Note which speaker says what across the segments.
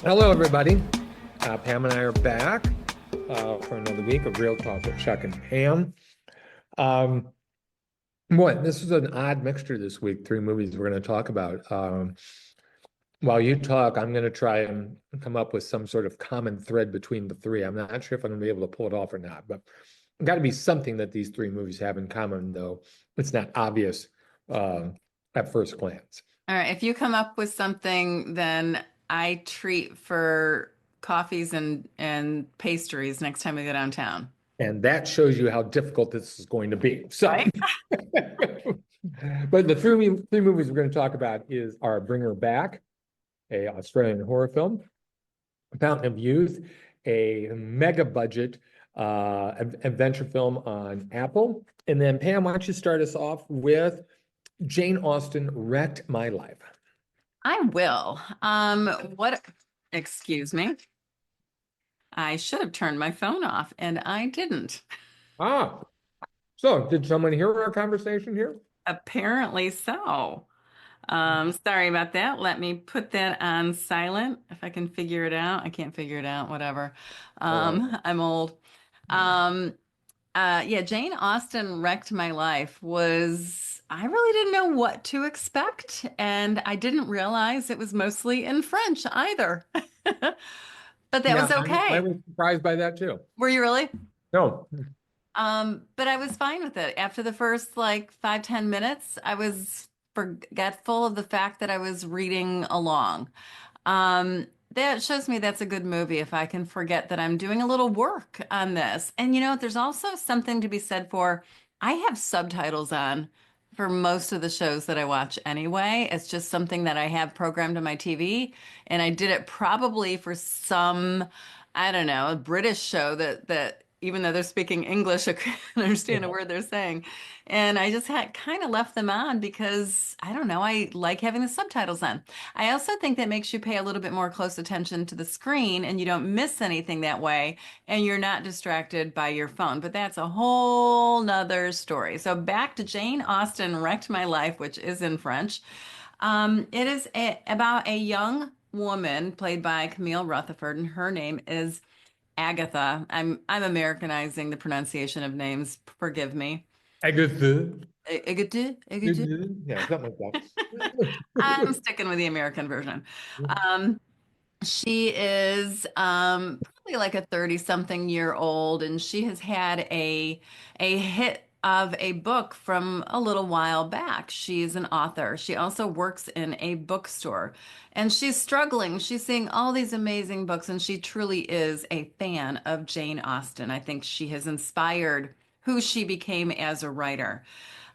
Speaker 1: Hello, everybody. Pam and I are back for another week of Real Talk with Chuck and Pam. Um, Boy, this is an odd mixture this week. Three movies we're going to talk about. While you talk, I'm going to try and come up with some sort of common thread between the three. I'm not sure if I'm going to be able to pull it off or not, but got to be something that these three movies have in common, though it's not obvious uh, at first glance.
Speaker 2: All right, if you come up with something, then I treat for coffees and pastries next time we go downtown.
Speaker 1: And that shows you how difficult this is going to be. So,
Speaker 2: Right?
Speaker 1: but the three movies we're going to talk about are Bring Her Back, a Australian horror film, Fountain of Youth, a mega budget adventure film on Apple. And then Pam, why don't you start us off with Jane Austen Wrecked My Life.
Speaker 2: I will. Excuse me. I should have turned my phone off and I didn't.
Speaker 1: Ah, so did someone hear our conversation here?
Speaker 2: Apparently so. Sorry about that. Let me put that on silent if I can figure it out. I can't figure it out, whatever.
Speaker 1: Oh,
Speaker 2: I'm old. Um, yeah, Jane Austen wrecked my life I really didn't know what to expect, and I didn't realize it was mostly in French either. But that
Speaker 1: yeah,
Speaker 2: was
Speaker 1: I
Speaker 2: okay.
Speaker 1: was surprised by that too.
Speaker 2: Were you really?
Speaker 1: No,
Speaker 2: But I was fine with it. After the first like 5, 10 minutes, I was forgetful of the fact that I was reading along. That shows me that's a good movie if I can forget that I'm doing a little work on this. And there's also something to be said for I have subtitles on for most of the shows that I watch anyway. It's just something that I have programmed on my TV, and I did it probably for some, I don't know, a British show that even though they're speaking English, I couldn't understand a word they're saying. And I just had kind of left them on because I don't know, I like having the subtitles on. I also think that makes you pay a little bit more close attention to the screen and you don't miss anything that way and you're not distracted by your phone. But that's a whole nother story. So back to Jane Austen Wrecked My Life, which is in French. It is about a young woman played by Camille Rutherford, and her name is Agatha. I'm Americanizing the pronunciation of names. Forgive me.
Speaker 1: Agatha.
Speaker 2: Agatha, Agatha.
Speaker 1: Yeah, something like
Speaker 2: I'm
Speaker 1: that.
Speaker 2: sticking with the American version. Um, she is probably like a 30 something year old, and she has had a hit of a book from a little while back. She's an author. She also works in a bookstore, and she's struggling. She's seeing all these amazing books, and she truly is a fan of Jane Austen. I think she has inspired who she became as a writer.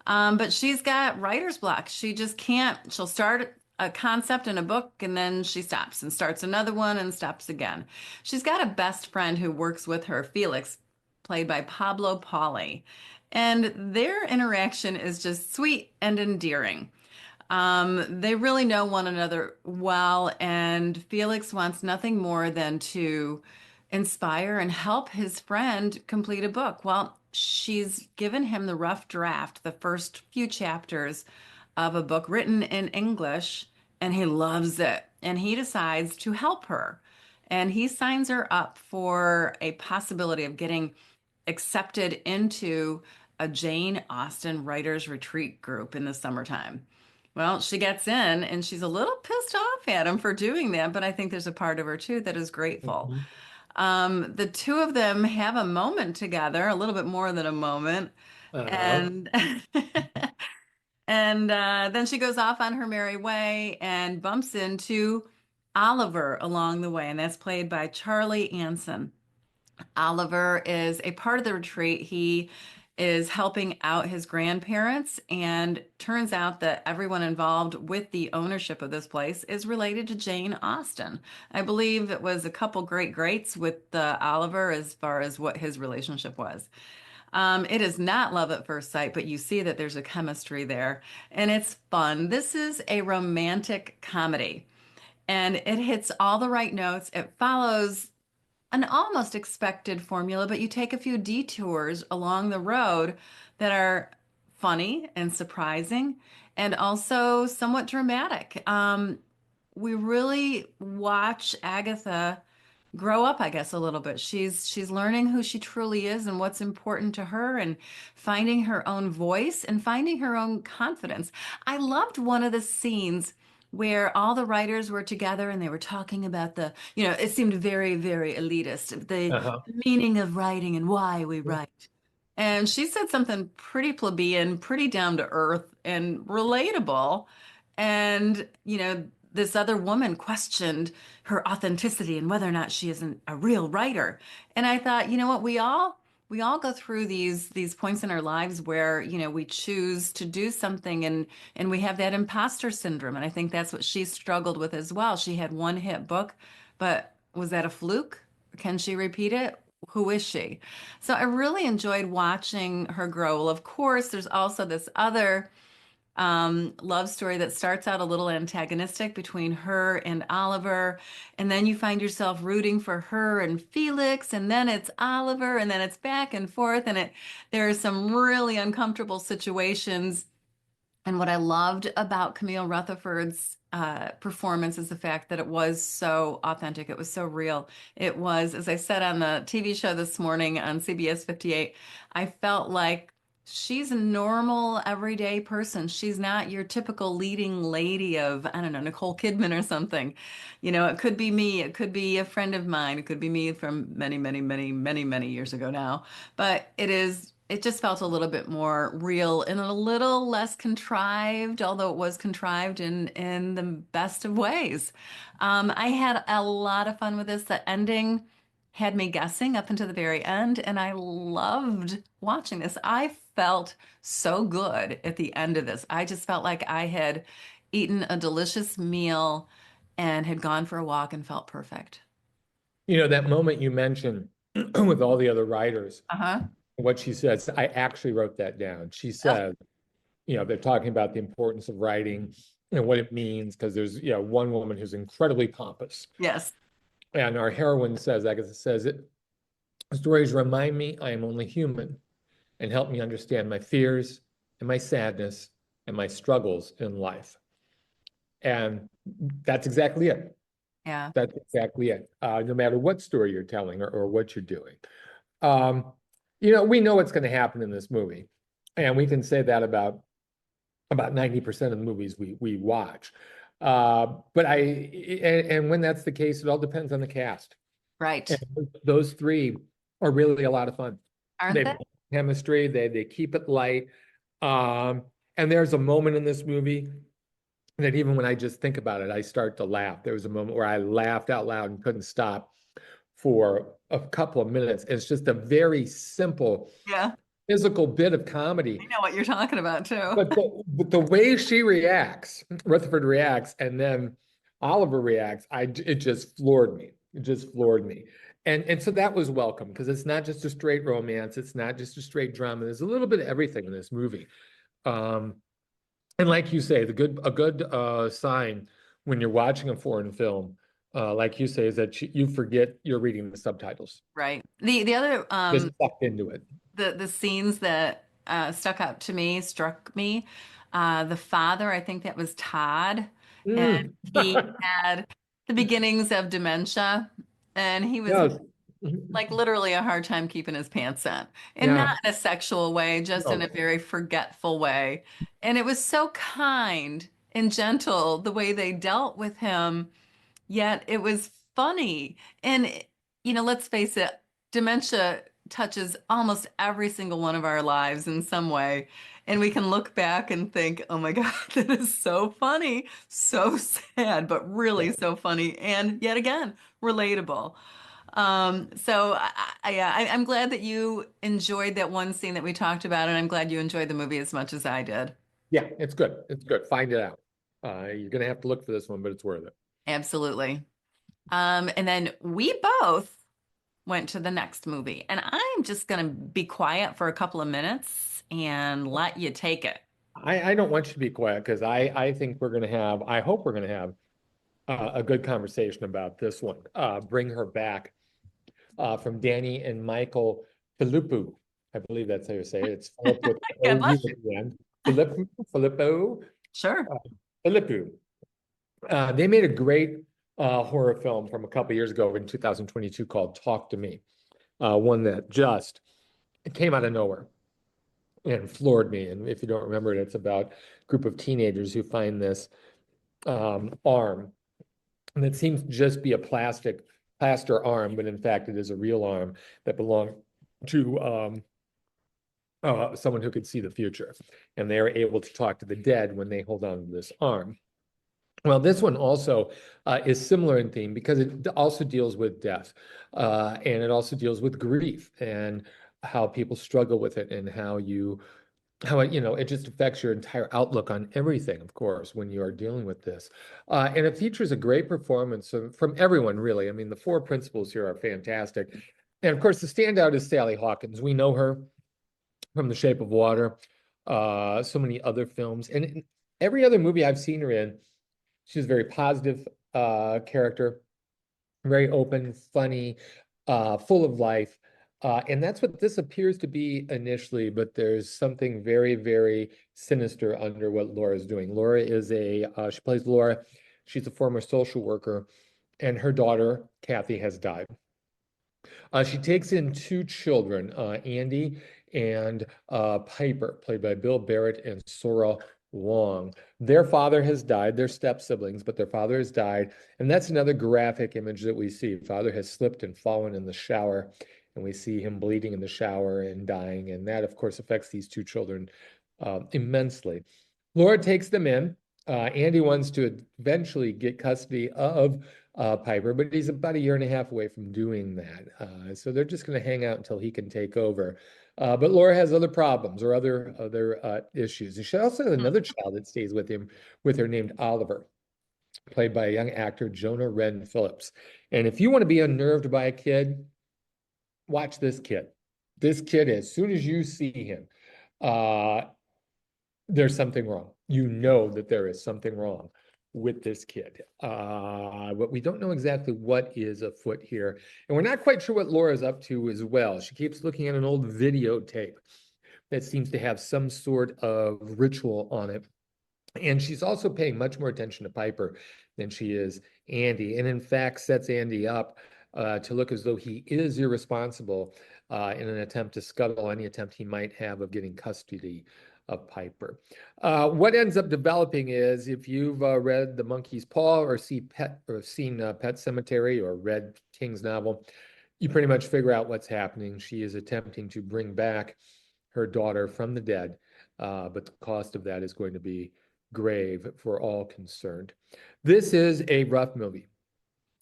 Speaker 2: But she's got writer's block. She just can't. She'll start a concept in a book and then she stops and starts another one and stops again. She's got a best friend who works with her, Felix, played by Pablo Pauly. And their interaction is just sweet and endearing. They really know one another well, and Felix wants nothing more than to inspire and help his friend complete a book. Well, she's given him the rough draft, the first few chapters of a book written in English, and he loves it. And he decides to help her. And he signs her up for a possibility of getting accepted into a Jane Austen writers retreat group in the summertime. Well, she gets in and she's a little pissed off at him for doing that, but I think there's a part of her too that is grateful. The two of them have a moment together, a little bit more than a moment,
Speaker 1: Uh-huh.
Speaker 2: and and then she goes off on her merry way and bumps into Oliver along the way, and that's played by Charlie Anson. Oliver is a part of the retreat. He is helping out his grandparents, and turns out that everyone involved with the ownership of this place is related to Jane Austen. I believe it was a couple great greats with Oliver as far as what his relationship was. It is not love at first sight, but you see that there's a chemistry there, and it's fun. This is a romantic comedy, and it hits all the right notes. It follows an almost expected formula, but you take a few detours along the road that are funny and surprising and also somewhat dramatic. we really watch Agatha grow up, I guess, a little bit. She's learning who she truly is and what's important to her and finding her own voice and finding her own confidence. I loved one of the scenes where all the writers were together and they were talking about it seemed very, very elitist, the
Speaker 1: Uh-huh.
Speaker 2: meaning of writing and why we write. And she said something pretty plebeian, pretty down to earth and relatable. And, this other woman questioned her authenticity and whether or not she isn't a real writer. And I thought, you know what, we all go through these points in our lives where, we choose to do something and we have that imposter syndrome. And I think that's what she struggled with as well. She had one hit book, but was that a fluke? Can she repeat it? Who is she? So I really enjoyed watching her grow. Well, of course, there's also this other love story that starts out a little antagonistic between her and Oliver. And then you find yourself rooting for her and Felix, and then it's Oliver, and then it's back and forth. And there are some really uncomfortable situations and what I loved about Camille Rutherford's performance is the fact that it was so authentic. It was so real. It was, as I said on the TV show this morning on CBS 58, I felt like she's a normal, everyday person. She's not your typical leading lady of, I don't know, Nicole Kidman or something. It could be me. It could be a friend of mine. It could be me from many, many, many, many, many years ago now. But it just felt a little bit more real and a little less contrived, although it was contrived in the best of ways. I had a lot of fun with this. The ending had me guessing up until the very end, and I loved watching this. I felt so good at the end of this. I just felt like I had eaten a delicious meal and had gone for a walk and felt perfect.
Speaker 1: That moment you mentioned with all the other writers,
Speaker 2: Uh-huh.
Speaker 1: what she says, I actually wrote that down. She said, they're talking about the importance of writing and what it means, because there's, one woman who's incredibly pompous.
Speaker 2: Yes.
Speaker 1: And our heroine says, Agatha says, stories remind me I am only human and help me understand my fears and my sadness and my struggles in life. And that's exactly it.
Speaker 2: Yeah.
Speaker 1: That's exactly it. No matter what story you're telling or what you're doing. Um, we know what's going to happen in this movie. And we can say that about 90% of the movies we watch. And when that's the case, it all depends on the cast.
Speaker 2: Right.
Speaker 1: And those three are really a lot of fun.
Speaker 2: Aren't
Speaker 1: They've
Speaker 2: they?
Speaker 1: got chemistry, they keep it light. And there's a moment in this movie that even when I just think about it, I start to laugh. There was a moment where I laughed out loud and couldn't stop for a couple of minutes. It's just a very simple
Speaker 2: Yeah.
Speaker 1: physical bit of
Speaker 2: I
Speaker 1: comedy.
Speaker 2: know what you're talking about too.
Speaker 1: But the way she reacts, Rutherford reacts, and then Oliver reacts, it just floored me. It just floored me. And so that was welcome, because it's not just a straight romance, it's not just a straight drama. There's a little bit of everything in this movie. Um, and like you say, a good sign when you're watching a foreign film, like you say, is that you forget you're reading the subtitles.
Speaker 2: Right. The other
Speaker 1: Just sucked into it.
Speaker 2: the scenes that struck me. The father, I think that was Todd, and
Speaker 1: Mm.
Speaker 2: he had the beginnings of dementia, and he was
Speaker 1: Yes.
Speaker 2: like literally a hard time keeping his pants on, and
Speaker 1: Yeah.
Speaker 2: not in a sexual way, just in a
Speaker 1: No.
Speaker 2: very forgetful way. And it was so kind and gentle the way they dealt with him. Yet it was funny. And, let's face it, dementia touches almost every single one of our lives in some way. And we can look back and think, oh my God, that is so funny, so sad, but really so funny. And yet again, relatable. I'm glad that you enjoyed that one scene that we talked about, and I'm glad you enjoyed the movie as much as I did.
Speaker 1: Yeah, it's good. It's good. Find it out. You're gonna have to look for this one, but it's worth it.
Speaker 2: Absolutely. And then we both went to the next movie. And I'm just going to be quiet for a couple of minutes and let you take it.
Speaker 1: I don't want you to be quiet, because I think I hope we're gonna have a good conversation about this one. Bring Her Back, from Danny and Michael Filippo. I believe that's how you say it. It's Philip with
Speaker 2: God
Speaker 1: OU
Speaker 2: bless
Speaker 1: at
Speaker 2: you.
Speaker 1: the end. Filippo,
Speaker 2: Sure.
Speaker 1: Filippo. They made a great horror film from a couple years ago in 2022 called Talk to Me, one that just came out of nowhere and floored me. And if you don't remember it, it's about a group of teenagers who find this arm, and it seems to just be a plaster arm, but in fact, it is a real arm that belonged to someone who could see the future. And they are able to talk to the dead when they hold on to this arm. Well, this one also is similar in theme because it also deals with death, and it also deals with grief and how people struggle with it, and how it, it just affects your entire outlook on everything, of course, when you are dealing with this. And it features a great performance from everyone, really. I mean, the four principals here are fantastic. And of course, the standout is Sally Hawkins. We know her from The Shape of Water, so many other films. And in every other movie I've seen her in, she's a very positive character, very open, funny, full of life. And that's what this appears to be initially, but there's something very, very sinister under what Laura's doing. She plays Laura. She's a former social worker, and her daughter, Kathy, has died. She takes in two children, Andy and Piper, played by Bill Barrett and Sora Wong. Their father has died, they're step siblings, but their father has died. And that's another graphic image that we see. Father has slipped and fallen in the shower, and we see him bleeding in the shower and dying. And that, of course, affects these two children immensely. Laura takes them in. Andy wants to eventually get custody of Piper, but he's about a year and a half away from doing that. So they're just going to hang out until he can take over. But Laura has other problems or other issues. And she also has another child that stays with her named Oliver, played by a young actor, Jonah Wren Phillips. And if you want to be unnerved by a kid, watch this kid. This kid, as soon as you see him, uh, there's something wrong. You know that there is something wrong with this kid. But we don't know exactly what is afoot here. And we're not quite sure what Laura's up to as well. She keeps looking at an old videotape that seems to have some sort of ritual on it. And she's also paying much more attention to Piper than she is Andy, and in fact sets Andy up to look as though he is irresponsible in an attempt to scuttle any attempt he might have of getting custody of Piper. What ends up developing is, if you've read The Monkey's Paw or seen Pet Cemetery or read King's novel, you pretty much figure out what's happening. She is attempting to bring back her daughter from the dead, but the cost of that is going to be grave for all concerned. This is a rough movie.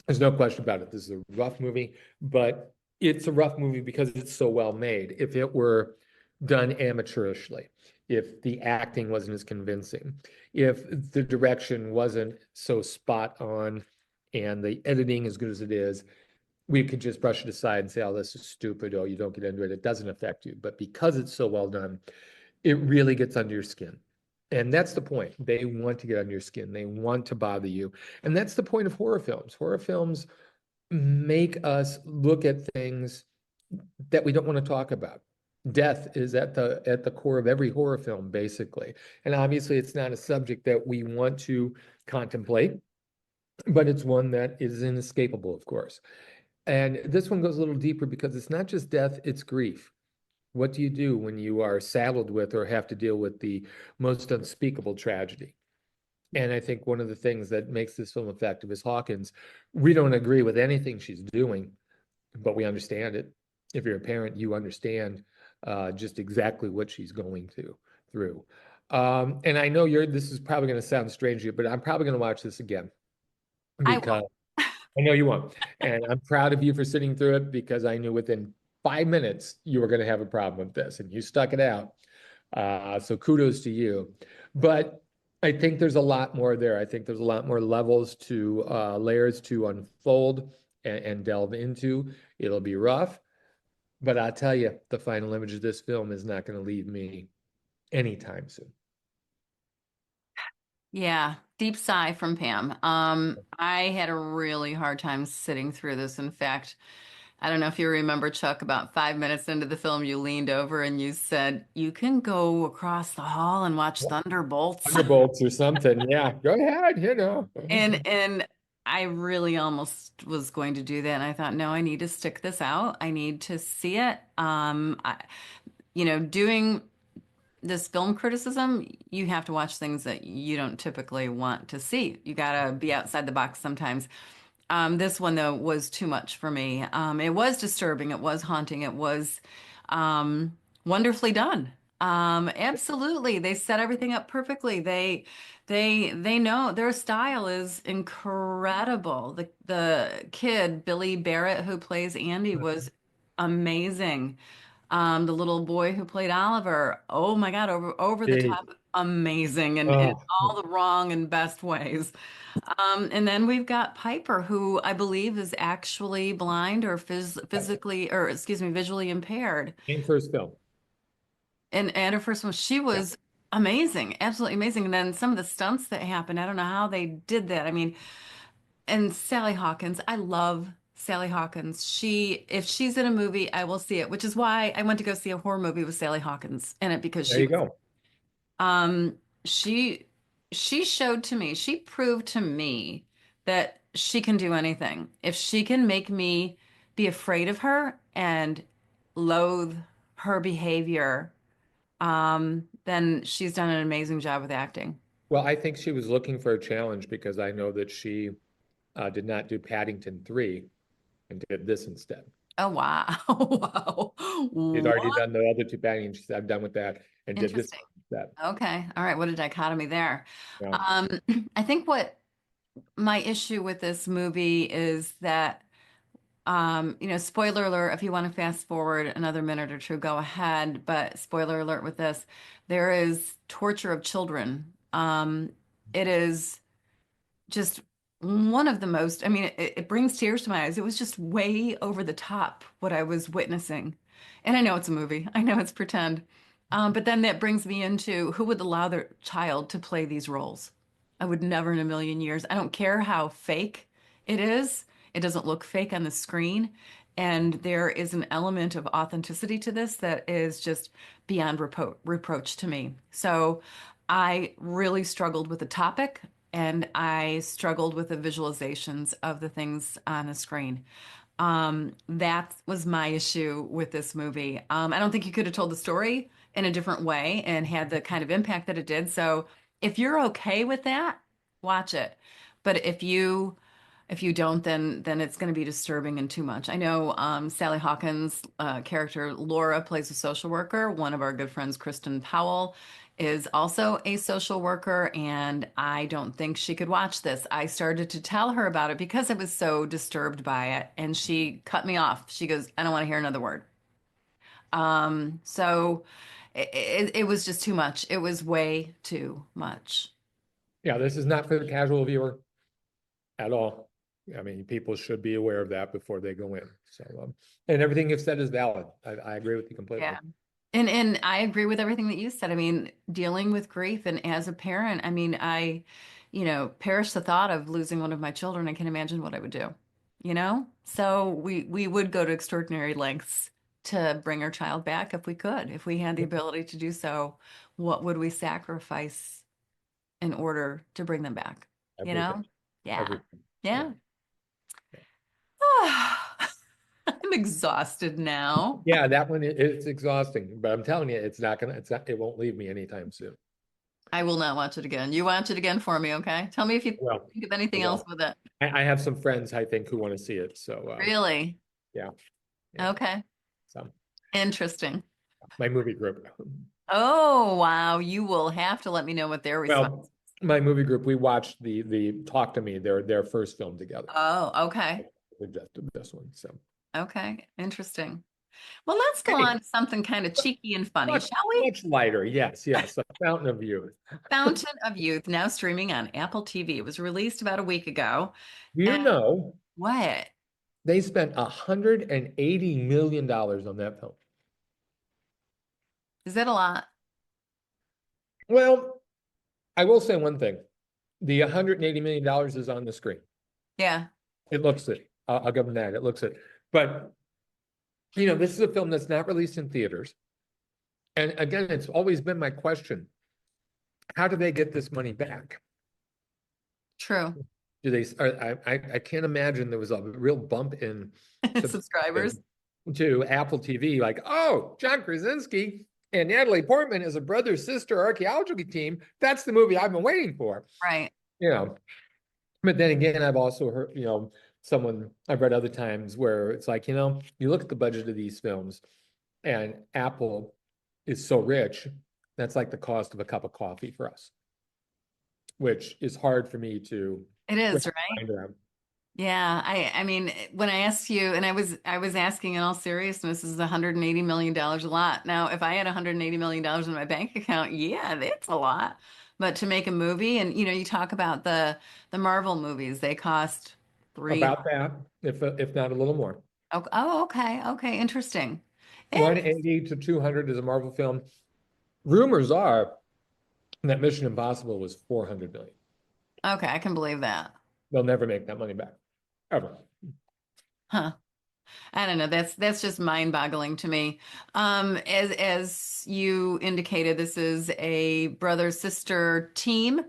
Speaker 1: There's no question about it. This is a rough movie, but it's a rough movie because it's so well made. If it were done amateurishly, if the acting wasn't as convincing, if the direction wasn't so spot on and the editing as good as it is, we could just brush it aside and say, oh, this is stupid. Oh, you don't get into it. It doesn't affect you. But because it's so well done, it really gets under your skin. And that's the point. They want to get under your skin. They want to bother you. And that's the point of horror films. Horror films make us look at things that we don't want to talk about. Death is at the core of every horror film, basically. And obviously, it's not a subject that we want to contemplate, but it's one that is inescapable, of course. And this one goes a little deeper because it's not just death, it's grief. What do you do when you are saddled with or have to deal with the most unspeakable tragedy? And I think one of the things that makes this film effective is Hawkins. We don't agree with anything she's doing, but we understand it. If you're a parent, you understand just exactly what she's going through. And I know this is probably going to sound strange to you, but I'm probably going to watch this again
Speaker 2: I
Speaker 1: because I know you won't. And I'm proud of you for sitting through it because I knew within 5 minutes you were going to have a problem with this and you stuck it out. So kudos to you. But I think there's a lot more there. I think there's a lot more layers to unfold and delve into. It'll be rough, but I'll tell you, the final image of this film is not going to leave me anytime soon.
Speaker 2: Yeah, deep sigh from Pam. I had a really hard time sitting through this. In fact, I don't know if you remember, Chuck, about 5 minutes into the film, you leaned over and you said, "You can go across the hall and watch Thunderbolts."
Speaker 1: Thunderbolts or something. Yeah, go ahead, you know.
Speaker 2: And I really almost was going to do that. And I thought, no, I need to stick this out. I need to see it. Doing this film criticism, you have to watch things that you don't typically want to see. You gotta be outside the box sometimes. This one, though, was too much for me. It was disturbing, it was haunting, it was wonderfully done. Absolutely. They set everything up perfectly. They know their style is incredible. The kid, Billy Barrett, who plays Andy, was amazing. The little boy who played Oliver, oh my God, over the
Speaker 1: Jeez.
Speaker 2: top, amazing in
Speaker 1: Oh,
Speaker 2: all the wrong and best ways. And then we've got Piper, who I believe is actually blind or physically, or excuse me, visually impaired.
Speaker 1: and first film.
Speaker 2: And her first one, she
Speaker 1: Yeah,
Speaker 2: was amazing, absolutely amazing. And then some of the stunts that happened, I don't know how they did that. I mean, and Sally Hawkins, I love Sally Hawkins. If she's in a movie, I will see it, which is why I went to go see a horror movie with Sally Hawkins in it because
Speaker 1: there
Speaker 2: she
Speaker 1: you
Speaker 2: was,
Speaker 1: go.
Speaker 2: um, she, she showed to me, she proved to me that she can do anything. If she can make me be afraid of her and loathe her behavior, then she's done an amazing job with acting.
Speaker 1: Well, I think she was looking for a challenge because I know that she did not do Paddington 3 and did this instead.
Speaker 2: Oh, wow. Wow.
Speaker 1: She'd already
Speaker 2: What?
Speaker 1: done the other two Paddington. She said, I'm done with that, and did this
Speaker 2: Interesting.
Speaker 1: instead.
Speaker 2: Okay. All right. What a dichotomy there.
Speaker 1: Yeah.
Speaker 2: Um, I think what my issue with this movie is that, spoiler alert, if you want to fast forward another minute or two, go ahead. But spoiler alert with this, there is torture of children. It is just one of the most, I mean, it brings tears to my eyes. It was just way over the top what I was witnessing. And I know it's a movie, I know it's pretend. But then that brings me into who would allow their child to play these roles? I would never in a million years. I don't care how fake it is, it doesn't look fake on the screen. And there is an element of authenticity to this that is just beyond reproach to me. So I really struggled with the topic and I struggled with the visualizations of the things on the screen. That was my issue with this movie. I don't think you could have told the story in a different way and had the kind of impact that it did. So if you're okay with that, watch it. But if you don't, then it's going to be disturbing and too much. I know Sally Hawkins' character Laura plays a social worker. One of our good friends, Kristen Powell, is also a social worker, and I don't think she could watch this. I started to tell her about it because I was so disturbed by it, and she cut me off. She goes, "I don't want to hear another word." So it was just too much. It was way too much.
Speaker 1: Yeah, this is not for the casual viewer at all. I mean, people should be aware of that before they go in. So, and everything you've said is valid. I agree with you completely.
Speaker 2: Yeah. And I agree with everything that you said. I mean, dealing with grief and as a parent, I mean, perish the thought of losing one of my children. I can imagine what I would do, you know? So we would go to extraordinary lengths to bring our child back if we could. If we had the ability to do so, what would we sacrifice in order to bring them back? You
Speaker 1: Everything,
Speaker 2: know? Yeah.
Speaker 1: everything. Yeah.
Speaker 2: Yeah. I'm exhausted now.
Speaker 1: Yeah, that one it's exhausting, but I'm telling you, it won't leave me anytime soon.
Speaker 2: I will not watch it again. You watch it again for me, okay? Tell me if you
Speaker 1: Well,
Speaker 2: think of anything else
Speaker 1: well,
Speaker 2: with it.
Speaker 1: I have some friends I think who want to see it. So,
Speaker 2: Really?
Speaker 1: yeah, yeah.
Speaker 2: Okay.
Speaker 1: So
Speaker 2: Interesting.
Speaker 1: my movie group.
Speaker 2: Oh, wow. You will have to let me know what their response.
Speaker 1: Well, my movie group, we watched the Talk to Me, their first film together.
Speaker 2: Oh, okay.
Speaker 1: We just did this one. So,
Speaker 2: Okay. Interesting. Well, let's go
Speaker 1: hey,
Speaker 2: on to something kind of cheeky and funny,
Speaker 1: much
Speaker 2: shall we?
Speaker 1: much lighter. Yes, yes. A Fountain of Youth.
Speaker 2: Fountain of Youth, now streaming on Apple TV. It was released about a week ago.
Speaker 1: You
Speaker 2: And
Speaker 1: know,
Speaker 2: what?
Speaker 1: they spent $180 million on that film.
Speaker 2: Is that a lot?
Speaker 1: Well, I will say one thing. The $180 million is on the screen.
Speaker 2: Yeah.
Speaker 1: It looks it. I'll give them that. It looks it. But this is a film that's not released in theaters. And again, it's always been my question, how do they get this money back?
Speaker 2: True.
Speaker 1: Do they, I can't imagine there was a real bump in
Speaker 2: Subscribers.
Speaker 1: subscription to Apple TV, like, oh, John Krasinski and Natalie Portman is a brother-sister archaeology team. That's the movie I've been waiting for.
Speaker 2: Right.
Speaker 1: You know, but then again, I've also heard, someone I've read other times where it's like, you look at the budget of these films and Apple is so rich, that's like the cost of a cup of coffee for us, which is hard for me to
Speaker 2: It is,
Speaker 1: wrap
Speaker 2: right?
Speaker 1: my mind around.
Speaker 2: Yeah, I mean, when I asked you, and I was asking in all seriousness, is $180 million a lot? Now, if I had $180 million in my bank account, yeah, that's a lot. But to make a movie, and you talk about the Marvel movies, they cost three.
Speaker 1: About that, if not a little more.
Speaker 2: Oh, okay, okay, interesting. And
Speaker 1: 180 to 200 is a Marvel film. Rumors are that Mission Impossible was 400 million.
Speaker 2: okay, I can believe that.
Speaker 1: They'll never make that money back, ever.
Speaker 2: Huh. I don't know. That's just mind-boggling to me. As you indicated, this is a brother-sister team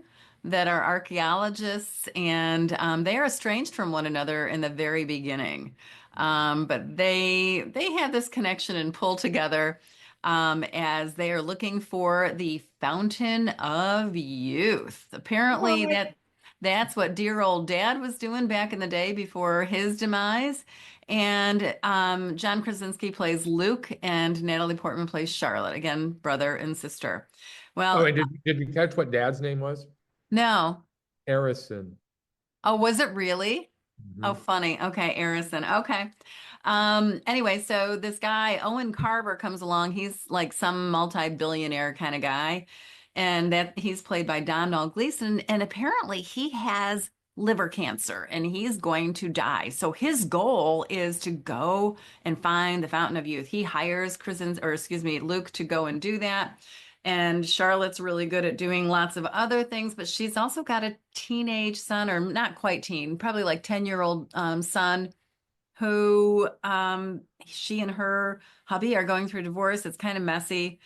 Speaker 2: that are archaeologists, and they are estranged from one another in the very beginning. But they have this connection and pull together as they are looking for the Fountain of Youth. Apparently,
Speaker 1: What?
Speaker 2: that's what dear old dad was doing back in the day before his demise. And John Krasinski plays Luke, and Natalie Portman plays Charlotte. Again, brother and sister.
Speaker 1: Oh,
Speaker 2: Well,
Speaker 1: and did you catch what Dad's name was?
Speaker 2: no.
Speaker 1: Harrison.
Speaker 2: Oh, was it really? Oh,
Speaker 1: Mhm.
Speaker 2: funny. Okay, Arison. Okay. Anyway, so this guy, Owen Carver, comes along. He's like some multi-billionaire kind of guy. And that he's played by Domhnall Gleeson. And apparently he has liver cancer and he's going to die. So his goal is to go and find the Fountain of Youth. He hires Luke to go and do that. And Charlotte's really good at doing lots of other things, but she's also got a teenage son, or not quite teen, probably like 10-year-old son who she and her hubby are going through a divorce. It's kind of messy.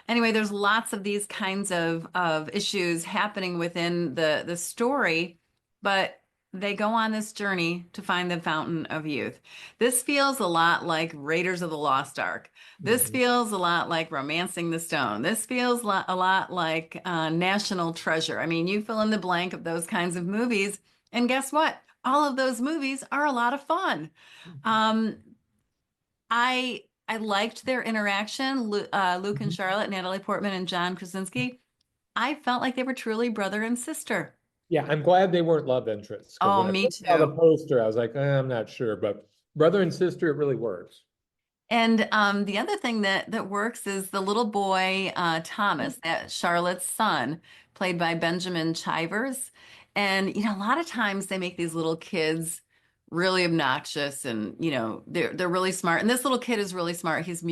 Speaker 2: Anyway, there's lots of these kinds of issues happening within the story, but they go on this journey to find the Fountain of Youth. This feels a lot like Raiders of the Lost Ark. This
Speaker 1: Mhm.
Speaker 2: feels a lot like Romancing the Stone. This feels a lot like National Treasure. I mean, you fill in the blank of those kinds of movies, and guess what? All of those movies are a lot of fun. Um, I liked their interaction, Luke and
Speaker 1: Mhm.
Speaker 2: Charlotte, Natalie Portman and John Krasinski. I felt like they were truly brother and sister.
Speaker 1: Yeah, I'm glad they weren't love interests because
Speaker 2: Oh,
Speaker 1: when I
Speaker 2: me
Speaker 1: first saw the
Speaker 2: too.
Speaker 1: poster, I was like, I'm not sure, but brother and sister, it really works.
Speaker 2: And the other thing that works is the little boy Thomas, that Charlotte's son, played by Benjamin Chivers. And a lot of times they make these little kids really obnoxious, and they're really smart. And this little kid is really smart. He's a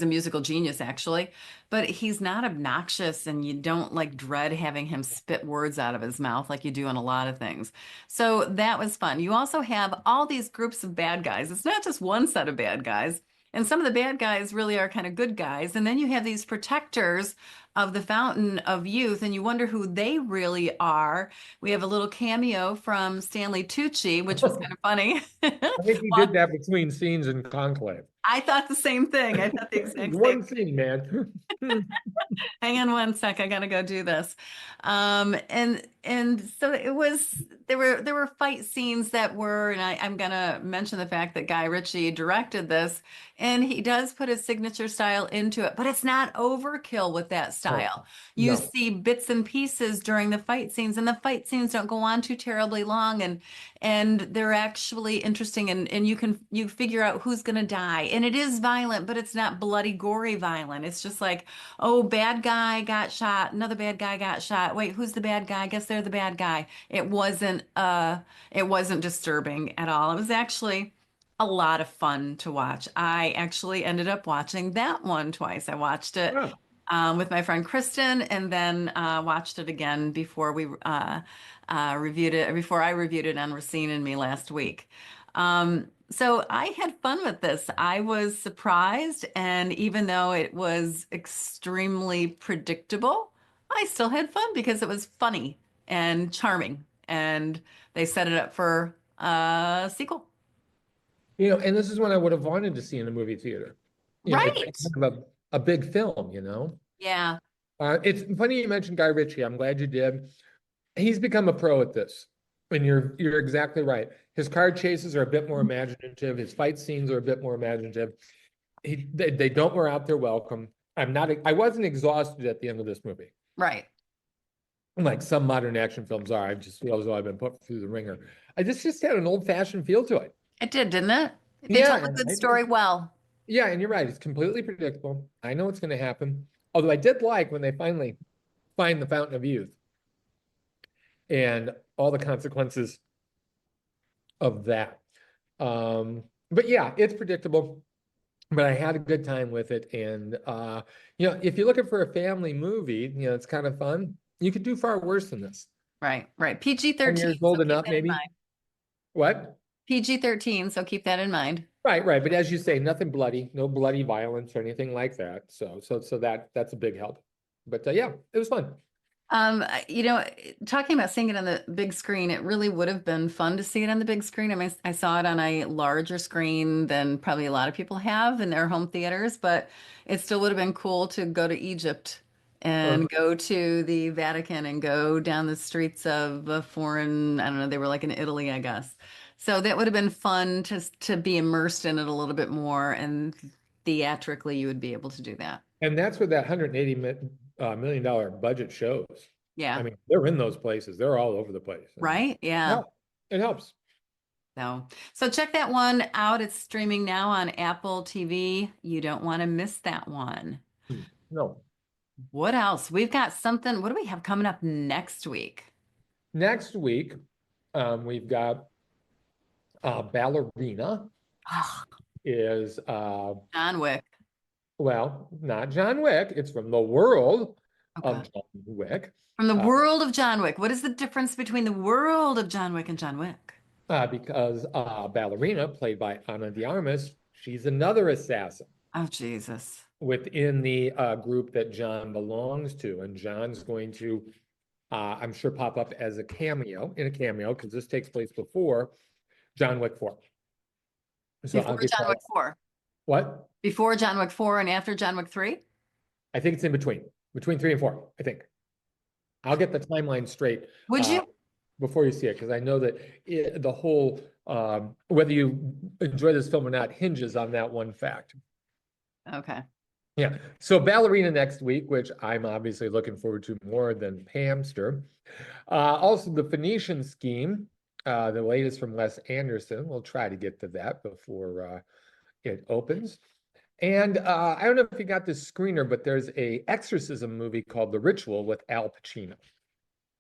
Speaker 2: musical genius actually, but he's not obnoxious, and you don't like dread having him spit words out of his mouth like you do in a lot of things. So that was fun. You also have all these groups of bad guys. It's not just one set of bad guys. And some of the bad guys really are kind of good guys. And then you have these protectors of the Fountain of Youth, and you wonder who they really are. We have a little cameo from Stanley Tucci, which was kind of funny.
Speaker 1: I think he
Speaker 2: Well,
Speaker 1: did that between scenes in Conclave.
Speaker 2: I thought the same thing. I thought the exact same.
Speaker 1: One scene, man.
Speaker 2: Hang on one sec. I gotta go do this. And so it was there were fight scenes that were, and I'm gonna mention the fact that Guy Ritchie directed this, and he does put his signature style into it, but it's not overkill with that
Speaker 1: No,
Speaker 2: style. You
Speaker 1: no.
Speaker 2: see bits and pieces during the fight scenes, and the fight scenes don't go on too terribly long, and they're actually interesting, and you figure out who's gonna die. And it is violent, but it's not bloody, gory violent. It's just like, oh, bad guy got shot, another bad guy got shot. Wait, who's the bad guy? I guess they're the bad guy. It wasn't disturbing at all. It was actually a lot of fun to watch. I actually ended up watching that one twice. I watched it
Speaker 1: Ah,
Speaker 2: with my friend Kristen, and then watched it again before we reviewed it, before I reviewed it on Racine and Me last week. So I had fun with this. I was surprised, and even though it was extremely predictable, I still had fun because it was funny and charming, and they set it up for a sequel.
Speaker 1: And this is one I would have wanted to see in a movie theater. It's
Speaker 2: Right.
Speaker 1: kind of a big film.
Speaker 2: Yeah.
Speaker 1: It's funny you mentioned Guy Ritchie. I'm glad you did. He's become a pro at this. And you're exactly right. His car chases are a bit more imaginative. His fight scenes are a bit more imaginative. They don't wear out their welcome. I wasn't exhausted at the end of this movie.
Speaker 2: Right.
Speaker 1: Like some modern action films are. I just feel as though I've been put through the ringer. I just had an old-fashioned feel to it.
Speaker 2: It did, didn't it? They
Speaker 1: Yeah,
Speaker 2: told a
Speaker 1: and
Speaker 2: good
Speaker 1: I
Speaker 2: story well.
Speaker 1: Yeah, and you're right. It's completely predictable. I know what's going to happen. Although I did like when they finally find the Fountain of Youth and all the consequences of that. But yeah, it's predictable, but I had a good time with it. And if you're looking for a family movie, it's kind of fun. You could do far worse than this.
Speaker 2: Right, right.
Speaker 1: 10
Speaker 2: PG-13,
Speaker 1: years
Speaker 2: so
Speaker 1: old
Speaker 2: keep
Speaker 1: enough,
Speaker 2: that in
Speaker 1: maybe.
Speaker 2: mind.
Speaker 1: What?
Speaker 2: PG-13, so keep that in mind.
Speaker 1: Right, right. But as you say, nothing bloody, no bloody violence or anything like that. So that's a big help. But yeah, it was fun.
Speaker 2: You know, talking about seeing it on the big screen, it really would have been fun to see it on the big screen. I mean, I saw it on a larger screen than probably a lot of people have in their home theaters, but it still would have been cool to go to Egypt
Speaker 1: Uh,
Speaker 2: and go to the Vatican and go down the streets of a foreign, I don't know, they were like in Italy, I guess. So that would have been fun to be immersed in it a little bit more, and theatrically you would be able to do that.
Speaker 1: And that's what that $180 million budget shows. I
Speaker 2: Yeah.
Speaker 1: mean, they're in those places. They're all over the place. And
Speaker 2: Right? Yeah.
Speaker 1: yeah, it helps.
Speaker 2: So check that one out. It's streaming now on Apple TV. You don't want to miss that one.
Speaker 1: No.
Speaker 2: What else? We've got something. What do we have coming up next week?
Speaker 1: Next week, we've got Ballerina
Speaker 2: Oh,
Speaker 1: is
Speaker 2: John Wick.
Speaker 1: well, not John Wick. It's from the world
Speaker 2: Okay.
Speaker 1: of John Wick.
Speaker 2: From the
Speaker 1: Uh,
Speaker 2: world of John Wick. What is the difference between the world of John Wick and John Wick?
Speaker 1: because Ballerina, played by Ana de Armas, she's another assassin
Speaker 2: Oh, Jesus.
Speaker 1: within the group that John belongs to. And John's going to, I'm sure, pop up as a cameo, because this takes place before John Wick 4. So
Speaker 2: Before
Speaker 1: I'll get
Speaker 2: John
Speaker 1: that.
Speaker 2: Wick 4.
Speaker 1: What?
Speaker 2: Before John Wick 4 and after John Wick 3?
Speaker 1: I think it's in between 3 and 4, I think. I'll get the timeline straight
Speaker 2: Would you?
Speaker 1: before you see it, because I know that the whole, whether you enjoy this film or not, hinges on that one fact.
Speaker 2: Okay.
Speaker 1: Yeah. So Ballerina next week, which I'm obviously looking forward to more than Pamster. Also, the Phoenician Scheme, the latest from Wes Anderson. We'll try to get to that before it opens. And I don't know if you got this screener, but there's a exorcism movie called The Ritual with Al Pacino.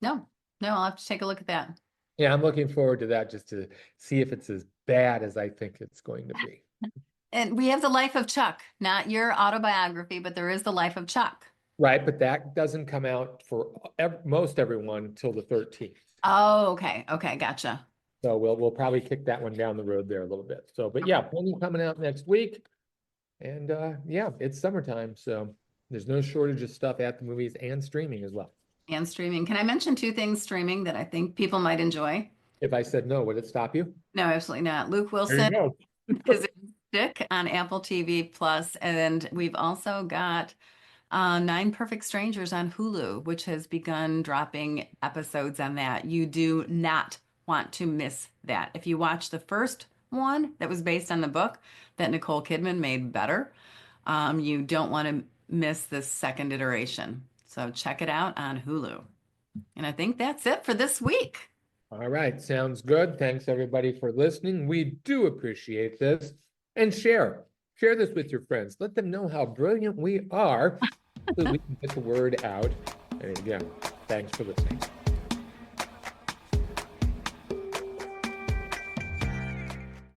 Speaker 2: No, no, I'll have to take a look at that.
Speaker 1: Yeah, I'm looking forward to that just to see if it's as bad as I think it's going to be.
Speaker 2: And we have The Life of Chuck, not your autobiography, but there is The Life of Chuck.
Speaker 1: Right, but that doesn't come out for most everyone till the 13th.
Speaker 2: Oh, okay. Okay, gotcha.
Speaker 1: So we'll probably kick that one down the road there a little bit. So, but yeah, plenty coming out next week. And yeah, it's summertime, so there's no shortage of stuff at the movies and streaming as well.
Speaker 2: And streaming. Can I mention two things streaming that I think people might enjoy?
Speaker 1: If I said no, would it stop you?
Speaker 2: No, absolutely not. Luke
Speaker 1: There you
Speaker 2: Wilson
Speaker 1: go.
Speaker 2: is in Stick on Apple TV Plus, and we've also got Nine Perfect Strangers on Hulu, which has begun dropping episodes on that. You do not want to miss that. If you watch the first one that was based on the book that Nicole Kidman made better, you don't want to miss this second iteration. So check it out on Hulu. And I think that's it for this week.
Speaker 1: All right, sounds good. Thanks everybody for listening. We do appreciate this. And share this with your friends. Let them know how brilliant we are so we can get the word out. And again, thanks for listening.